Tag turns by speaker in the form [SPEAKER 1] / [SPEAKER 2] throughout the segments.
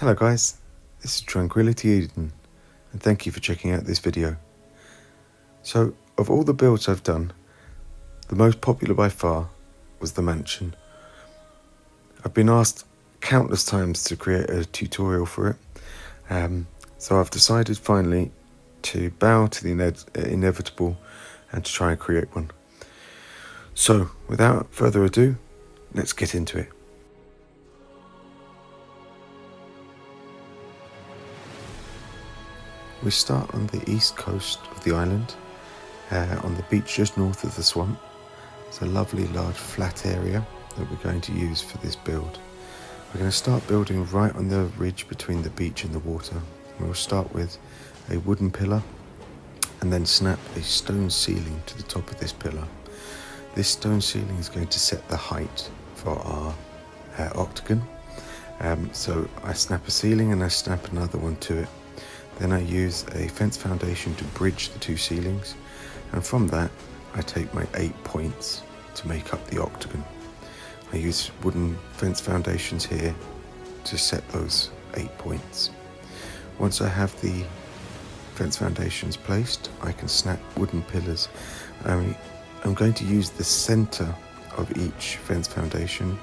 [SPEAKER 1] Hello guys, this is Tranquility Eden, and thank you for checking out this video. So, of all the builds I've done, the most popular by far was the mansion. I've been asked countless times to create a tutorial for it, so I've decided finally to bow to the inevitable and to try and create one. So, without further ado, let's get into it. We start on the east coast of the island, on the beach just north of the swamp. It's a lovely large flat area that we're going to use for this build. We're going to start building right on the ridge between the beach and the water. We'll start with a wooden pillar and then snap a stone ceiling to the top of this pillar. This stone ceiling is going to set the height for our octagon. So I snap a ceiling and I snap another one to it. Then I use a fence foundation to bridge the two ceilings, and from that I take my 8 points to make up the octagon. I use wooden fence foundations here to set those 8 points. Once I have the fence foundations placed, I can snap wooden pillars. I'm going to use the center of each fence foundation,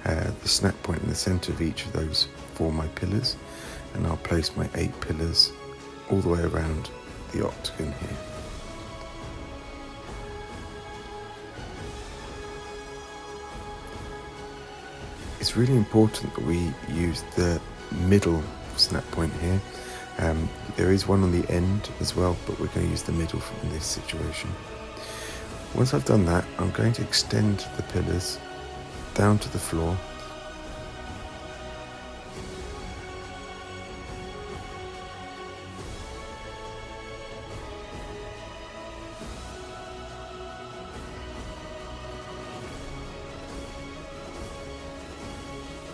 [SPEAKER 1] the snap point in the center of each of those for my pillars, and I'll place my 8 pillars all the way around the octagon here. It's really important that we use the middle snap point here. There is one on the end as well, but we're going to use the middle in this situation. Once I've done that, I'm going to extend the pillars down to the floor.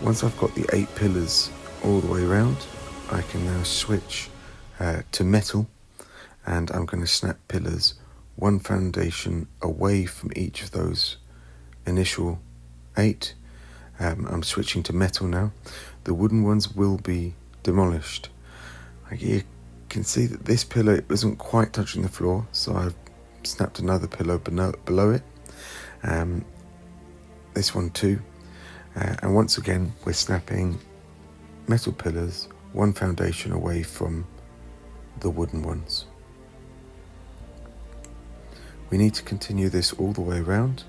[SPEAKER 1] Once I've got the 8 pillars all the way around, I can now switch to metal, and I'm going to snap pillars 1 foundation away from each of those initial 8. I'm switching to metal now. The wooden ones will be demolished. You can see that this pillar isn't quite touching the floor, so I've snapped another pillar below it. This one too. And once again, we're snapping metal pillars 1 foundation away from the wooden ones. We need to continue this all the way around,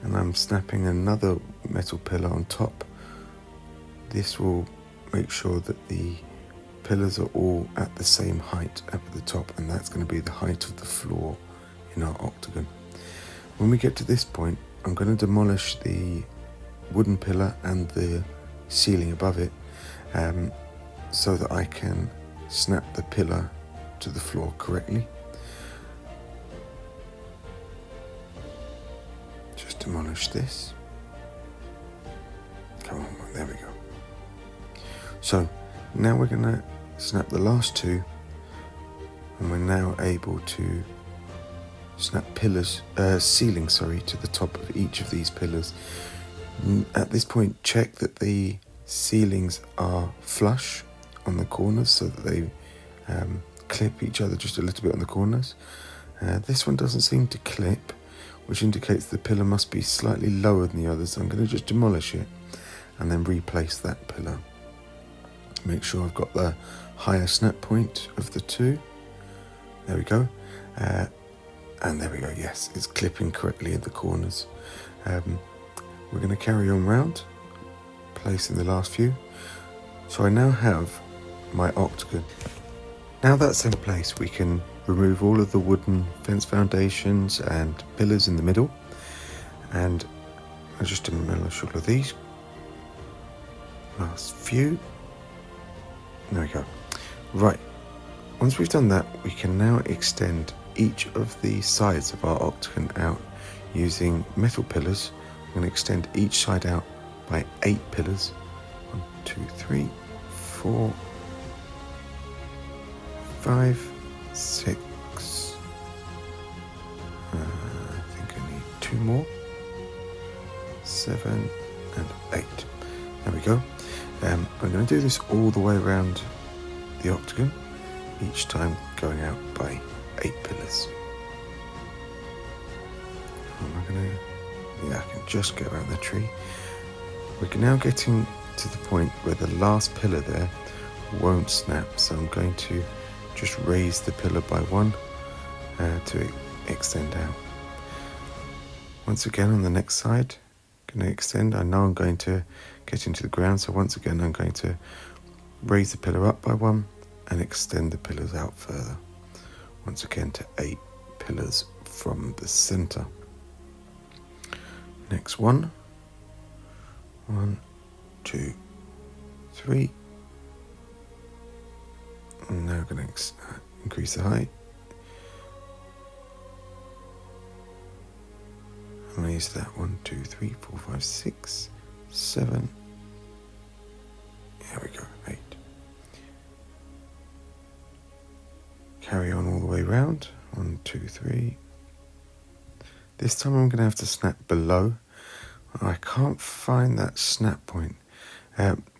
[SPEAKER 1] and I'm snapping another metal pillar on top. This will make sure that the pillars are all at the same height up at the top, and that's going to be the height of the floor in our octagon. When we get to this point, I'm going to demolish the wooden pillar and the ceiling above it, so that I can snap the pillar to the floor correctly. Just demolish this. Come on, there we go. So now we're going to snap the last 2, and we're now able to snap ceiling to the top of each of these pillars. At this point, check that the ceilings are flush on the corners so that they clip each other just a little bit on the corners. This one doesn't seem to clip, which indicates the pillar must be slightly lower than the others. I'm going to just demolish it and then replace that pillar. Make sure I've got the higher snap point of the 2. There we go. And there we go, yes, it's clipping correctly in the corners. We're going to carry on round, placing the last few. So I now have my octagon. Now that's in place, we can remove all of the wooden fence foundations and pillars in the middle, and I just demolish all of these. Last few. There we go. Right, once we've done that, we can now extend each of the sides of our octagon out using metal pillars. I'm going to extend each side out by 8 pillars. 1, 2, 3, 4, 5, 6. I think I need 2 more. 7 and 8. There we go. I'm going to do this all the way around the octagon, each time going out by 8 pillars. I can just get around the tree. We're now getting to the point where the last pillar there won't snap, so I'm going to just raise the pillar by 1 to extend out. Once again on the next side, I'm going to extend. I know I'm going to get into the ground, so once again I'm going to raise the pillar up by 1 and extend the pillars out further. Once again to 8 pillars from the center. Next one. 1, 2, 3. I'm now going to increase the height. I'm going to use that 1, 2, 3, 4, 5, 6, 7. There we go, 8. Carry on all the way round. 1, 2, 3. This time I'm going to have to snap below. I can't find that snap point.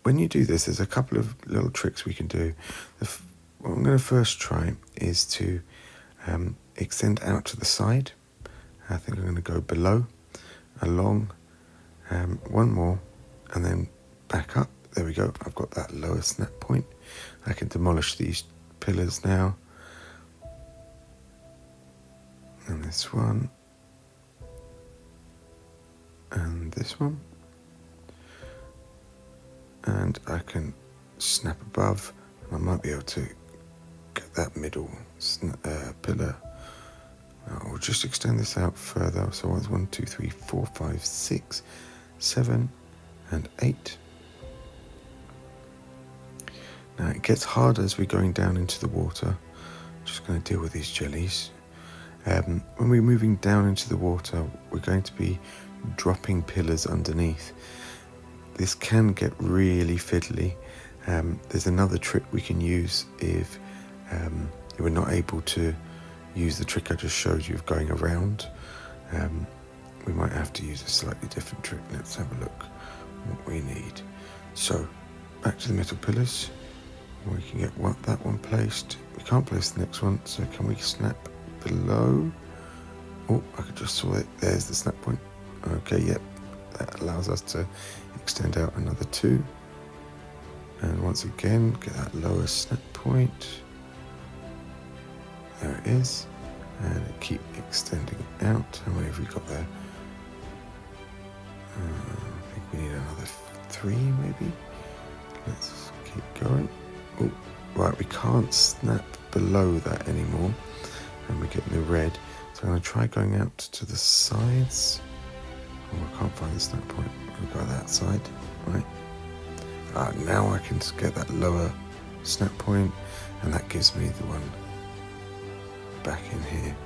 [SPEAKER 1] When you do this, there's a couple of little tricks we can do. What I'm going to first try is to extend out to the side. I think I'm going to go below, along, one more, and then back up. There we go. I've got that lower snap point. I can demolish these pillars now. And this one. And this one. And I can snap above, and I might be able to get that middle pillar. I'll just extend this out further. So it's 1, 2, 3, 4, 5, 6, 7, and 8. Now it gets harder as we're going down into the water. Just going to deal with these jellies. When we're moving down into the water, we're going to be dropping pillars underneath. This can get really fiddly. There's another trick we can use if we're not able to use the trick I just showed you of going around. We might have to use a slightly different trick. Let's have a look what we need. So back to the metal pillars. We can get that one placed. We can't place the next one, so can we snap below? Oh, I could just saw it. There's the snap point. Okay, yep. That allows us to extend out another 2. And once again, get that lower snap point. There it is. And keep extending out. How many have we got there? I think we need another 3 maybe. Let's keep going. Oh, right, we can't snap below that anymore. And we're getting the red. So I'm going to try going out to the sides. Oh, I can't find the snap point. I'll go that side. Right. Now I can get that lower snap point, and that gives me the one back in here.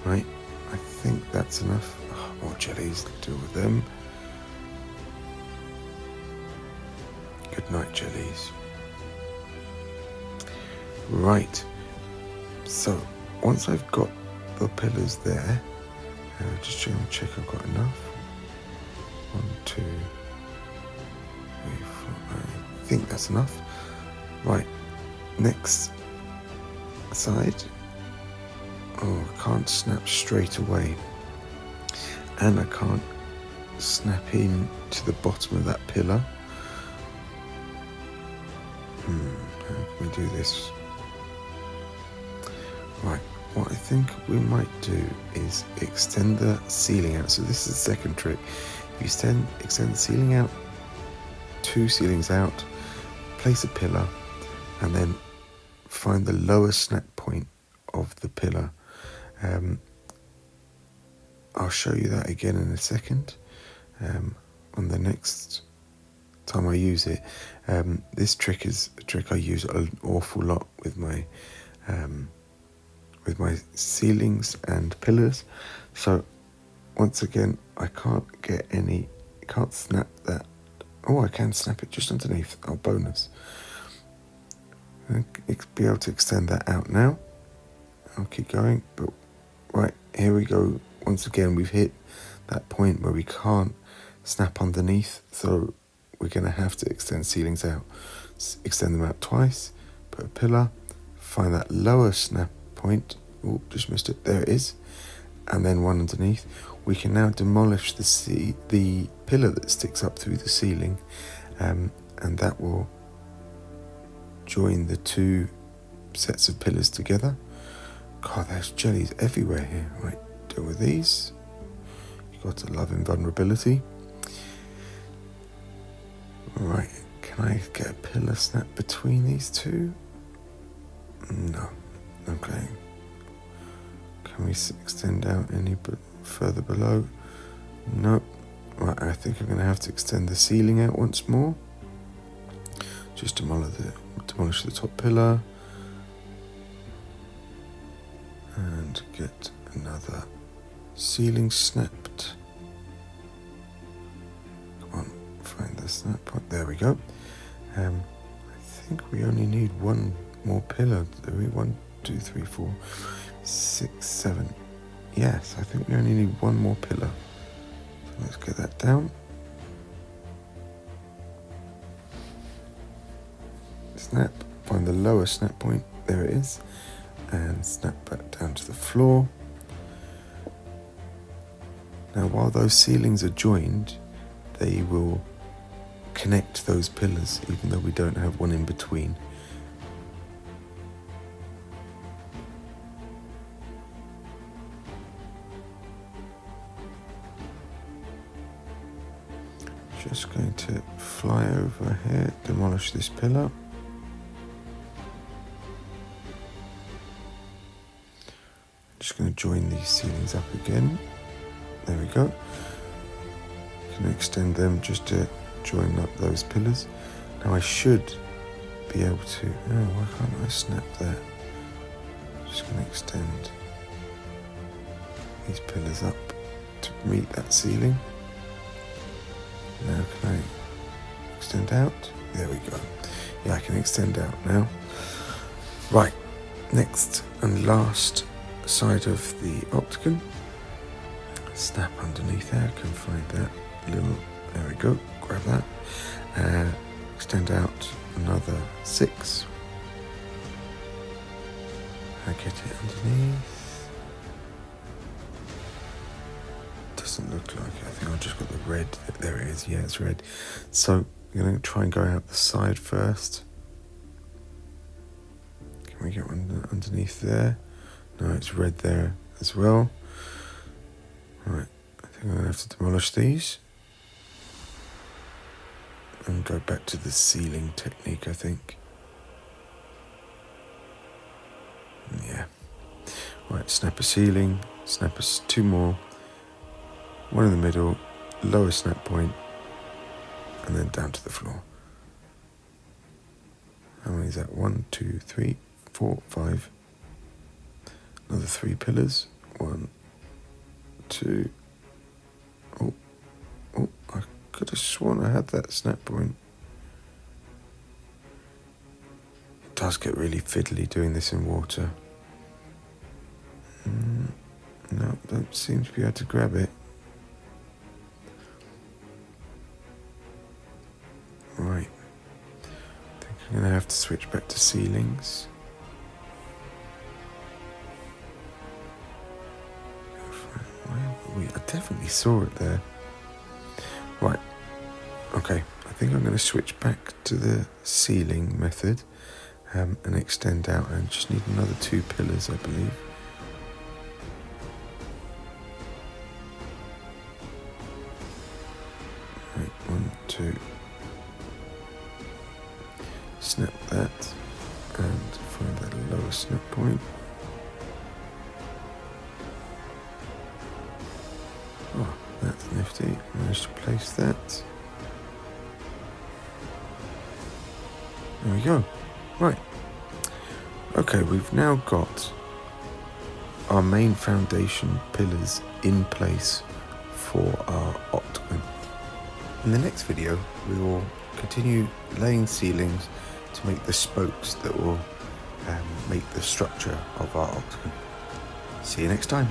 [SPEAKER 1] Right. I think that's enough. Oh, more jellies to deal with them. Good night, jellies. Right. So once I've got the pillars there, just going to check I've got enough. 1, 2, 3, 4. I think that's enough. Right. Next side. Oh, I can't snap straight away, and I can't snap in to the bottom of that pillar. How can we do this? Right, what I think we might do is extend the ceiling out. So this is the second trick. If you extend the ceiling out, 2 ceilings out, place a pillar, and then find the lower snap point of the pillar. I'll show you that again in a second on the next time I use it. This trick is a trick I use an awful lot with my ceilings and pillars. So once again, I can't snap that. Oh, I can snap it just underneath. Oh, bonus. I'll be able to extend that out now. I'll keep going, but right, here we go. Once again, we've hit that point where we can't snap underneath, so we're going to have to extend ceilings out. Extend them out twice, put a pillar, find that lower snap point. Oh, just missed it. There it is. And then one underneath. We can now demolish the pillar that sticks up through the ceiling, and that will join the two sets of pillars together. God, there's jellies everywhere here. Right, deal with these. You've got to love invulnerability. Right, can I get a pillar snap between these two? No. Okay. Can we extend out any further below? Nope. Right, I think I'm going to have to extend the ceiling out once more. Just demolish the top pillar. And get another ceiling snapped. Come on, find the snap point. There we go. I think we only need one more pillar. Do we? 1, 2, 3, 4, 6, 7. Yes, I think we only need one more pillar. So let's get that down. Snap. Find the lower snap point. There it is. And snap back down to the floor. Now, while those ceilings are joined, they will connect those pillars, even though we don't have one in between. Just going to fly over here, demolish this pillar. Just going to join these ceilings up again. There we go. Can extend them just to join up those pillars. Now I should be able to. Oh, why can't I snap that? Just going to extend these pillars up to meet that ceiling. Now can I extend out? There we go. Yeah, I can extend out now. Right, next and last side of the octagon. Snap underneath there, can find that little, there we go, grab that. Extend out another 6. I get it underneath. Doesn't look like it. I think I've just got the red. There it is. Yeah, it's red. So I'm going to try and go out the side first. Can we get one underneath there? No, it's red there as well. Right, I think I'm going to have to demolish these. And go back to the ceiling technique, I think. Yeah. Right, snap a ceiling, snap us 2 more. One in the middle, lower snap point, and then down to the floor. How many is that? 1, 2, 3, 4, 5. Another 3 pillars. 1, 2. Oh, I could have sworn I had that snap point. It does get really fiddly doing this in water. No, don't seem to be able to grab it. Right. I think I'm going to have to switch back to ceilings. I definitely saw it there. Right. Okay. I think I'm going to switch back to the ceiling method and extend out. I just need another 2 pillars, I believe. Right, 1, 2. Snap that and find that lower snap point. Oh, that's nifty. Managed to place that. There we go. Right. Okay, we've now got our main foundation pillars in place for our octagon. In the next video, we will continue laying ceilings to make the spokes that will make the structure of our octagon. See you next time.